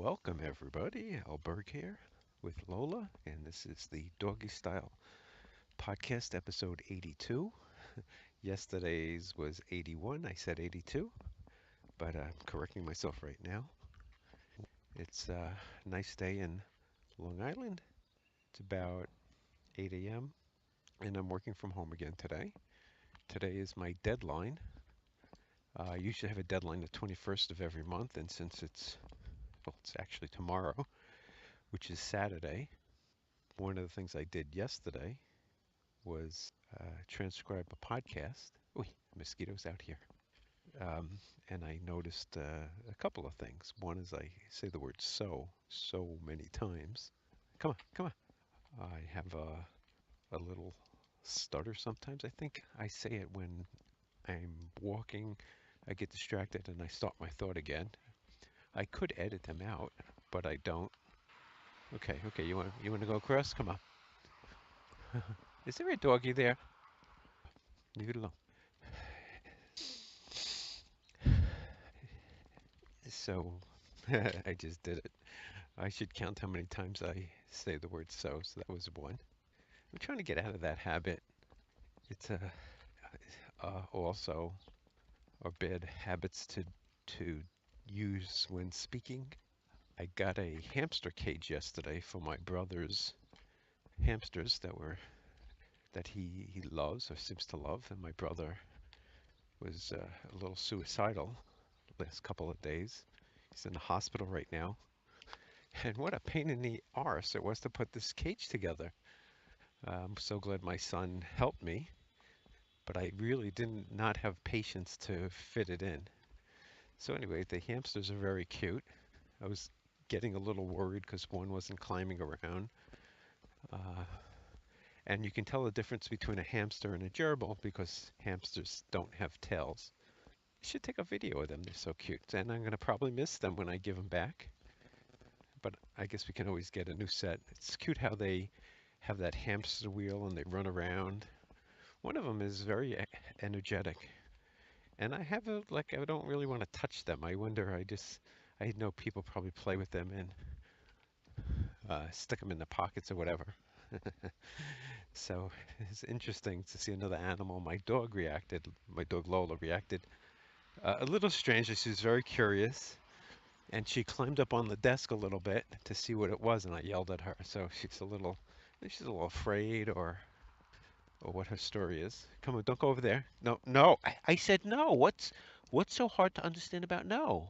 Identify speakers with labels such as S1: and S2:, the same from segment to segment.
S1: Welcome, everybody. Alberg here with Lola, and this is the Doggy Style Podcast, episode 82. Yesterday's was 81. I said 82, but I'm correcting myself right now. It's a nice day in Long Island. It's about 8 a.m., and I'm working from home again today. Today is my deadline. I usually have a deadline the 21st of every month, and since it's actually tomorrow, which is Saturday. One of the things I did yesterday was transcribe a podcast. Ooh, mosquitoes out here. Um, and I noticed a couple of things. One is I say the word so many times. Come on, come on. I have a little stutter sometimes. I think I say it when I'm walking. I get distracted and I start my thought again. I could edit them out, but I don't. Okay. You want to go across? Come on. Is there a doggy there? Leave it alone. So I just did it. I should count how many times I say the word so that was one. I'm trying to get out of that habit. It's also are bad habits to use when speaking. I got a hamster cage yesterday for my brother's hamsters that he loves or seems to love, and my brother was a little suicidal the last couple of days. He's in the hospital right now. And what a pain in the arse it was to put this cage together. I'm so glad my son helped me, but I really didn't not have patience to fit it in. So anyway, the hamsters are very cute. I was getting a little worried because one wasn't climbing around. Uh, and you can tell the difference between a hamster and a gerbil because hamsters don't have tails. You should take a video of them. They're so cute. And I'm going to probably miss them when I give them back. But I guess we can always get a new set. It's cute how they have that hamster wheel and they run around. One of them is very energetic, and I have a like I don't really want to touch them. I wonder. I know people probably play with them and stick them in the pockets or whatever. So it's interesting to see another animal. My dog reacted. My dog Lola reacted a little strangely. She was very curious, and she climbed up on the desk a little bit to see what it was, and I yelled at her. So she's a little afraid or what her story is. Come on, don't go over there. No, no. I said no. What's so hard to understand about no?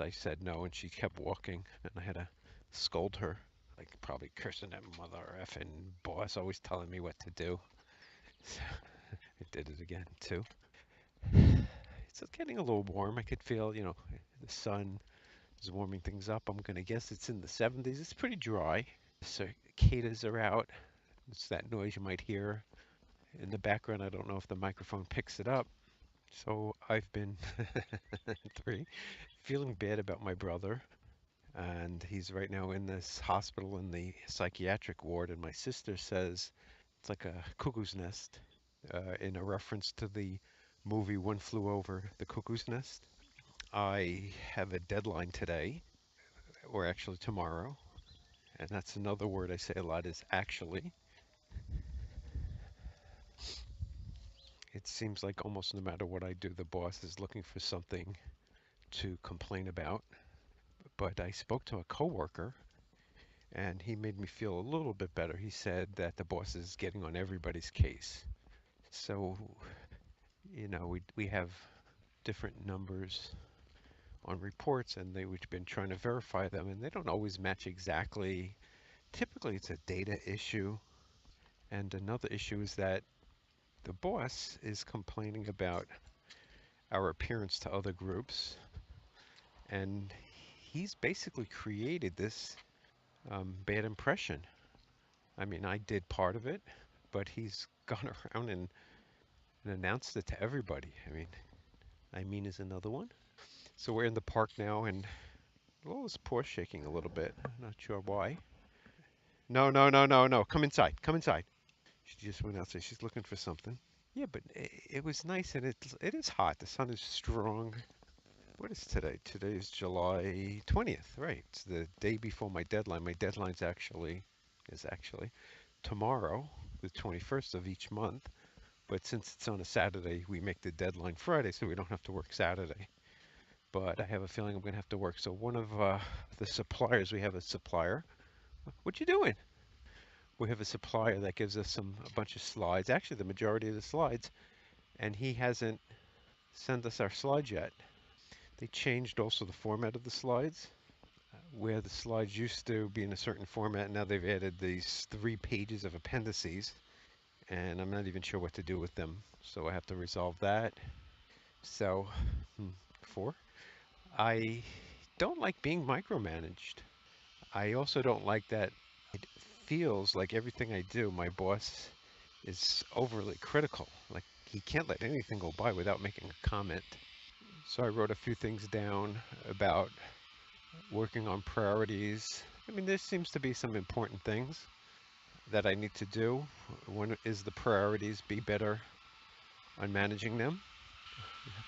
S1: I said no, and she kept walking, and I had to scold her, like probably cursing at mother effing boss, always telling me what to do. So I did it again too. It's getting a little warm. I could feel, the sun is warming things up. I'm gonna guess it's in the 70s. It's pretty dry. Cicadas are out. It's that noise you might hear in the background. I don't know if the microphone picks it up. So I've been three feeling bad about my brother, and he's right now in this hospital in the psychiatric ward. And my sister says it's like a cuckoo's nest, in a reference to the movie One Flew Over the Cuckoo's Nest. I have a deadline today, or actually tomorrow, and that's another word I say a lot is actually. It seems like almost no matter what I do, the boss is looking for something to complain about. But I spoke to a coworker and he made me feel a little bit better. He said that the boss is getting on everybody's case. So, we have different numbers on reports and we've been trying to verify them and they don't always match exactly. Typically, it's a data issue. And another issue is that the boss is complaining about our appearance to other groups, and he's basically created this bad impression. I mean, I did part of it, but he's gone around and announced it to everybody. I mean is another one. So we're in the park now, and Lola's paw shaking a little bit. I'm not sure why. No, no, no, no, no. Come inside. Come inside. She just went outside. She's looking for something. Yeah, but it was nice, and it is hot. The sun is strong. What is today? Today is July 20th, right? It's the day before my deadline. My deadline's actually tomorrow, the 21st of each month. But since it's on a Saturday, we make the deadline Friday so we don't have to work Saturday. But I have a feeling I'm going to have to work. So one of the suppliers, we have a supplier. What you doing? We have a supplier that gives us a bunch of slides, actually the majority of the slides, and he hasn't sent us our slides yet. They changed also the format of the slides, where the slides used to be in a certain format. Now they've added these 3 pages of appendices, and I'm not even sure what to do with them. So I have to resolve that. So, 4. I don't like being micromanaged. I also don't like that it feels like everything I do, my boss is overly critical. Like he can't let anything go by without making a comment. So I wrote a few things down about working on priorities. I mean, there seems to be some important things that I need to do. One is the priorities be better on managing them.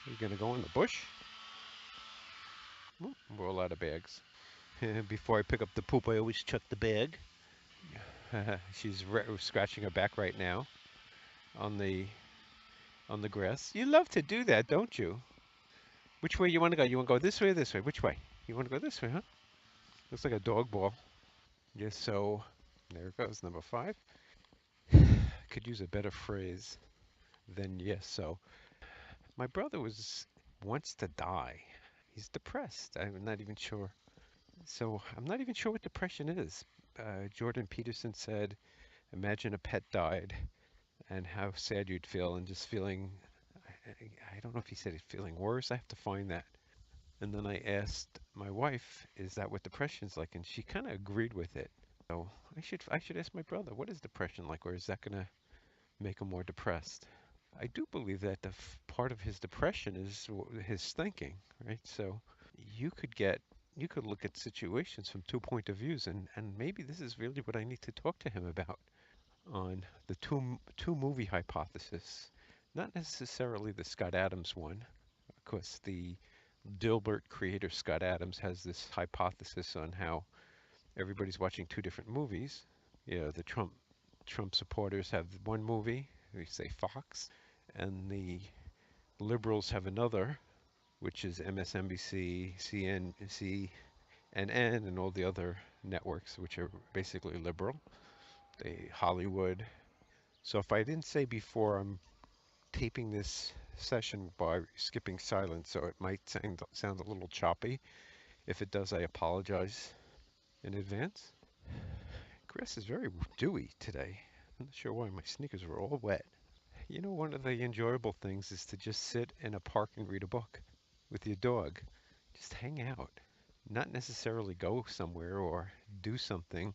S1: You're going to go in the bush? Ooh, roll out of bags. Before I pick up the poop, I always check the bag. She's scratching her back right now on the grass. You love to do that, don't you? Which way you want to go? You want to go this way or this way? Which way? You want to go this way, huh? Looks like a dog ball. Yes, so there it goes, number 5. Could use a better phrase than yes, so. My brother wants to die. He's depressed. I'm not even sure. So I'm not even sure what depression is. Jordan Peterson said, imagine a pet died and how sad you'd feel and just feeling, I don't know if he said it feeling worse. I have to find that. And then I asked my wife, is that what depression's like? And she kind of agreed with it. So I should ask my brother, what is depression like, or is that going to make him more depressed? I do believe that part of his depression is his thinking, right? So you could get you could look at situations from 2 point of views, and maybe this is really what I need to talk to him about on the two movie hypothesis, not necessarily the Scott Adams one. Of course, the Dilbert creator Scott Adams has this hypothesis on how everybody's watching 2 different movies. The Trump supporters have one movie, we say Fox, and the liberals have another, which is MSNBC, CNN, and all the other networks, which are basically liberal. Hollywood. So if I didn't say before, I'm taping this session by skipping silence, so it might sound a little choppy. If it does, I apologize in advance. Grass is very dewy today. I'm not sure why my sneakers were all wet. One of the enjoyable things is to just sit in a park and read a book with your dog. Just hang out. Not necessarily go somewhere or do something.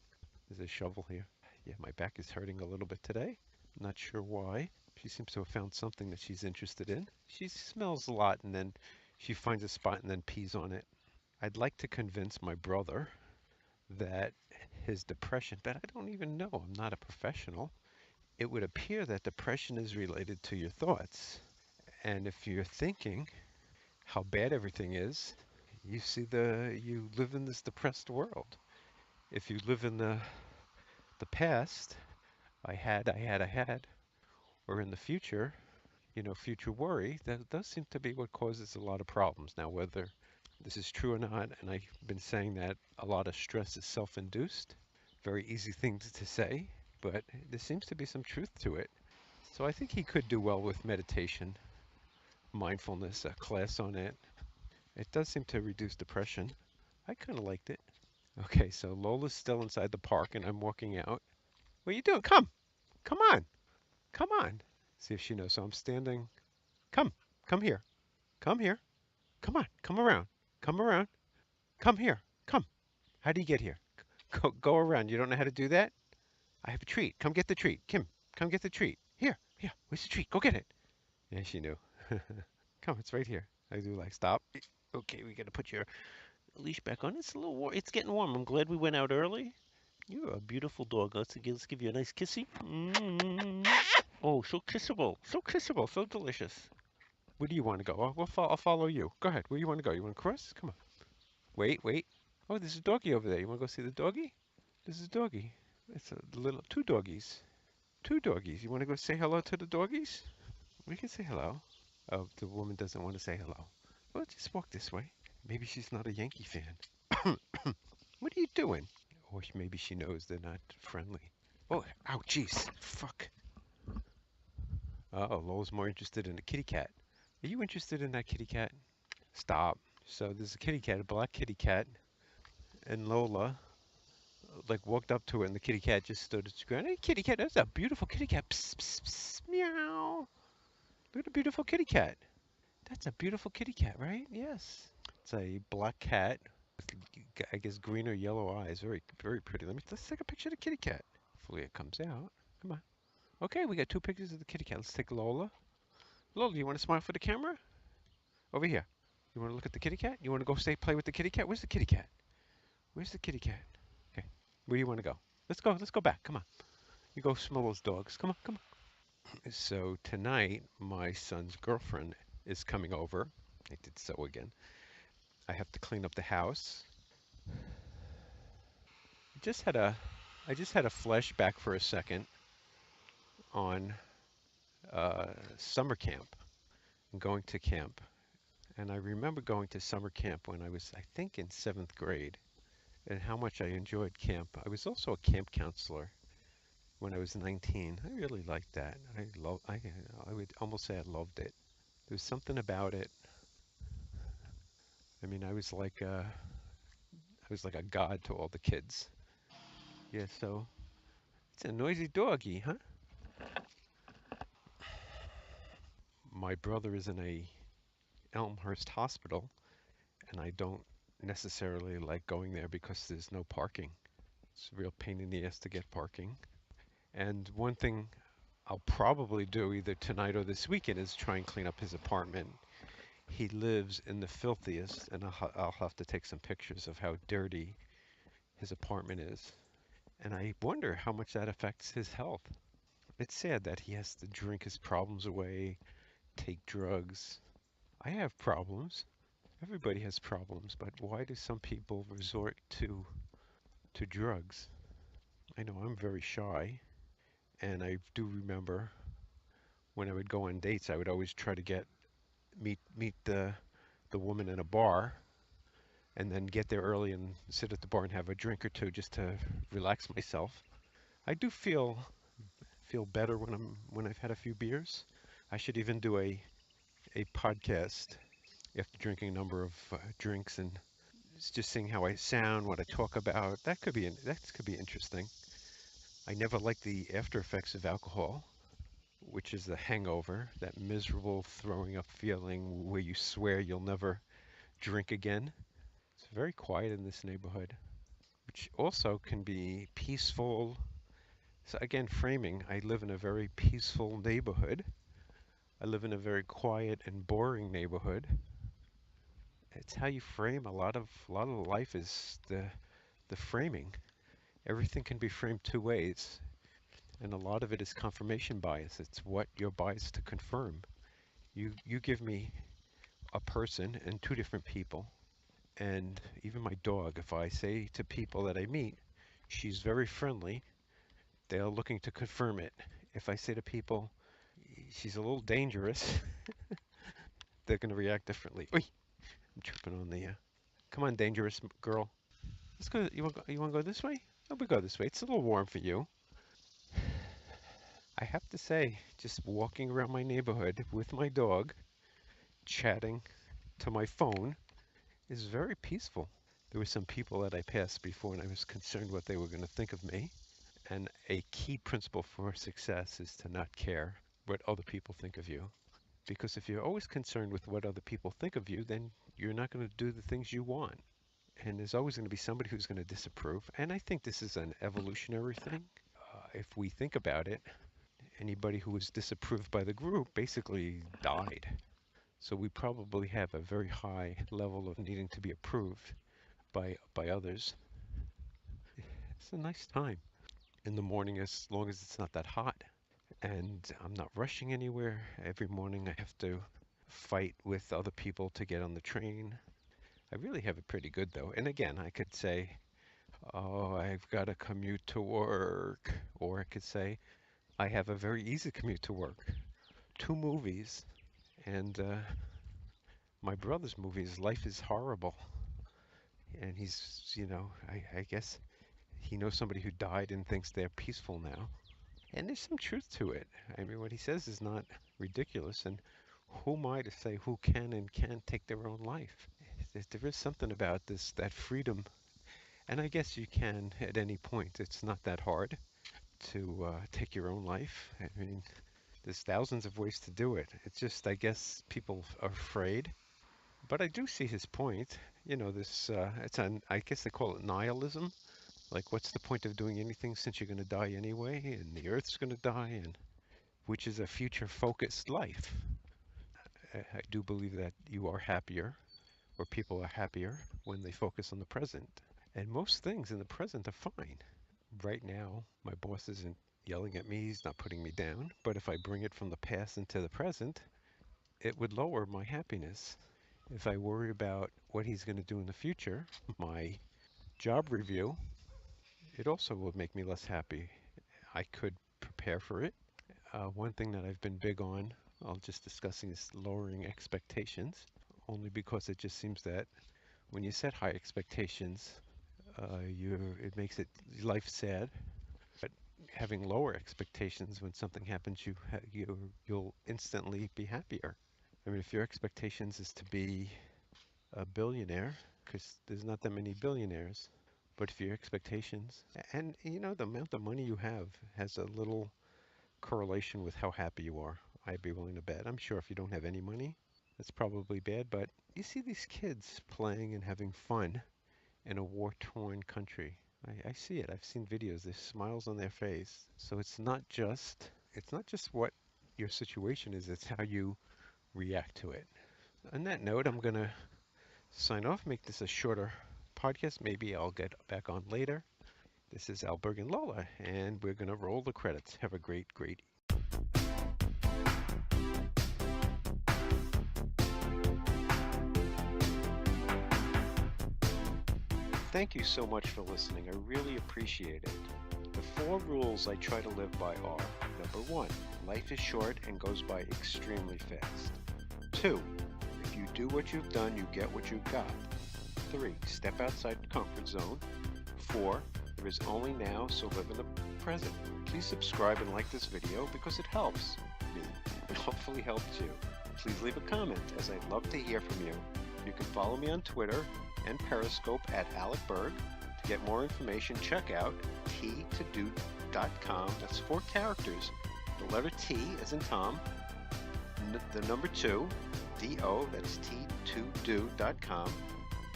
S1: There's a shovel here. Yeah, my back is hurting a little bit today. Not sure why. She seems to have found something that she's interested in. She smells a lot and then she finds a spot and then pees on it. I'd like to convince my brother that his depression, but I don't even know. I'm not a professional. It would appear that depression is related to your thoughts. And if you're thinking how bad everything is, you live in this depressed world. If you live in the past, I had, or in the future, future worry, that does seem to be what causes a lot of problems. Now, whether this is true or not, and I've been saying that a lot of stress is self-induced, very easy thing to say, but there seems to be some truth to it. So I think he could do well with meditation, mindfulness, a class on it. It does seem to reduce depression. I kind of liked it. Okay, so Lola's still inside the park and I'm walking out. What are you doing? Come on, come on. See if she knows. So I'm standing. Come, come here, come here. Come on, come around, come around, come here, come. How do you get here? Go around. You don't know how to do that? I have a treat. Come get the treat. Kim, come get the treat. Here. Where's the treat? Go get it. Yeah, she knew. Come, it's right here. I do like stop. Okay, we gotta put your leash back on. It's a little warm. It's getting warm. I'm glad we went out early. You're a beautiful dog. Let's give you a nice kissy. Oh, so kissable, so delicious. Where do you want to go? I'll follow you. Go ahead. Where do you want to go? You want to cross? Come on. Wait, wait. Oh, there's a doggy over there. You want to go see the doggy? This is doggy. It's a little two doggies. Two doggies. You want to go say hello to the doggies? We can say hello. Oh, the woman doesn't want to say hello. Well, just walk this way. Maybe she's not a Yankee fan. What are you doing? Or maybe she knows they're not friendly. Oh, ow, jeez. Fuck. Oh, Lola's more interested in the kitty cat. Are you interested in that kitty cat? Stop. So there's a kitty cat, a black kitty cat, and Lola like walked up to it, and the kitty cat just stood its ground. Hey, kitty cat, that's a beautiful kitty cat. Psst, psst, psst, meow. Look at the beautiful kitty cat. That's a beautiful kitty cat, right? Yes. It's a black cat with, I guess, green or yellow eyes. Very, very pretty. Let's take a picture of the kitty cat. Hopefully it comes out. Come on. Okay, we got two pictures of the kitty cat. Let's take Lola. Lola, you want to smile for the camera? Over here. You want to look at the kitty cat? You want to go stay play with the kitty cat? Where's the kitty cat? Where's the kitty cat? Okay. Where do you want to go? Let's go. Let's go back. Come on. You go smell those dogs. Come on. Come on. So tonight, my son's girlfriend is coming over. I did so again. I have to clean up the house. I just had a, I just had a flashback for a second on summer camp and going to camp. And I remember going to summer camp when I was, I think, in seventh grade, and how much I enjoyed camp. I was also a camp counselor when I was 19. I really liked that. I would almost say I loved it. There was something about it. I mean, I was like a god to all the kids. Yeah, so it's a noisy doggy, huh? My brother is in a Elmhurst hospital, and I don't necessarily like going there because there's no parking. It's a real pain in the ass to get parking. And one thing I'll probably do either tonight or this weekend is try and clean up his apartment. He lives in the filthiest, and I'll have to take some pictures of how dirty his apartment is. And I wonder how much that affects his health. It's sad that he has to drink his problems away, take drugs. I have problems. Everybody has problems, but why do some people resort to drugs? I know I'm very shy, and I do remember when I would go on dates, I would always try to meet the woman in a bar and then get there early and sit at the bar and have a drink or two just to relax myself. I do feel better when I've had a few beers. I should even do a podcast after drinking a number of drinks and just seeing how I sound, what I talk about. That could be interesting. I never liked the after effects of alcohol, which is the hangover, that miserable throwing up feeling where you swear you'll never drink again. It's very quiet in this neighborhood, which also can be peaceful. So again, framing, I live in a very peaceful neighborhood. I live in a very quiet and boring neighborhood. It's how you frame a lot of life is the framing. Everything can be framed two ways, and a lot of it is confirmation bias. It's what you're biased to confirm. You give me a person and two different people, and even my dog, if I say to people that I meet, she's very friendly, they're looking to confirm it. If I say to people, she's a little dangerous, they're going to react differently. Oi, I'm tripping on the. Come on, dangerous girl. Let's go. You want to go this way? Oh, we go this way. It's a little warm for you. I have to say, just walking around my neighborhood with my dog, chatting to my phone, is very peaceful. There were some people that I passed before, and I was concerned what they were going to think of me. And a key principle for success is to not care what other people think of you. Because if you're always concerned with what other people think of you, then you're not going to do the things you want. And there's always going to be somebody who's going to disapprove. And I think this is an evolutionary thing. If we think about it, anybody who was disapproved by the group basically died. So we probably have a very high level of needing to be approved by others. It's a nice time in the morning as long as it's not that hot. And I'm not rushing anywhere. Every morning I have to fight with other people to get on the train. I really have it pretty good though. And again, I could say, oh, I've got to commute to work. Or I could say, I have a very easy commute to work. Two movies. And my brother's movies, Life is Horrible. And he's, I guess he knows somebody who died and thinks they're peaceful now. And there's some truth to it. I mean, what he says is not ridiculous. And who am I to say who can and can't take their own life? There is something about this, that freedom. And I guess you can at any point. It's not that hard to take your own life. I mean, there's thousands of ways to do it. It's just, I guess, people are afraid. But I do see his point. I guess they call it nihilism. Like, what's the point of doing anything since you're going to die anyway, and the Earth's going to die, and which is a future-focused life. I do believe that you are happier, or people are happier, when they focus on the present. And most things in the present are fine. Right now, my boss isn't yelling at me, he's not putting me down, but if I bring it from the past into the present, it would lower my happiness. If I worry about what he's going to do in the future, my job review, it also would make me less happy. I could prepare for it. One thing that I've been big on, I'll just discussing, is lowering expectations, only because it just seems that when you set high expectations, it makes life sad. But having lower expectations, when something happens, you'll instantly be happier. I mean, if your expectations is to be a billionaire, because there's not that many billionaires, but if your expectations, and the amount of money you have has a little correlation with how happy you are. I'd be willing to bet. I'm sure if you don't have any money, that's probably bad, but you see these kids playing and having fun in a war-torn country. I see it. I've seen videos. There's smiles on their face. So it's not just what your situation is, it's how you react to it. On that note, I'm going to sign off, make this a shorter podcast. Maybe I'll get back on later. This is Alberg and Lola, and we're going to roll the credits. Have a great, great Thank you so much for listening. I really appreciate it. The 4 rules I try to live by are: number 1, life is short and goes by extremely fast. 2, if you do what you've done, you get what you've got. 3, step outside the comfort zone. 4, there is only now, so live in the present. Please subscribe and like this video because it helps me and hopefully helps you. Please leave a comment, as I'd love to hear from you. You can follow me on Twitter and Periscope at Alec Berg. To get more information, check out t2do.com. That's 4 characters. The letter T as in Tom, the number 2, D-O, that's t2do.com.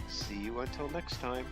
S1: See you until next time.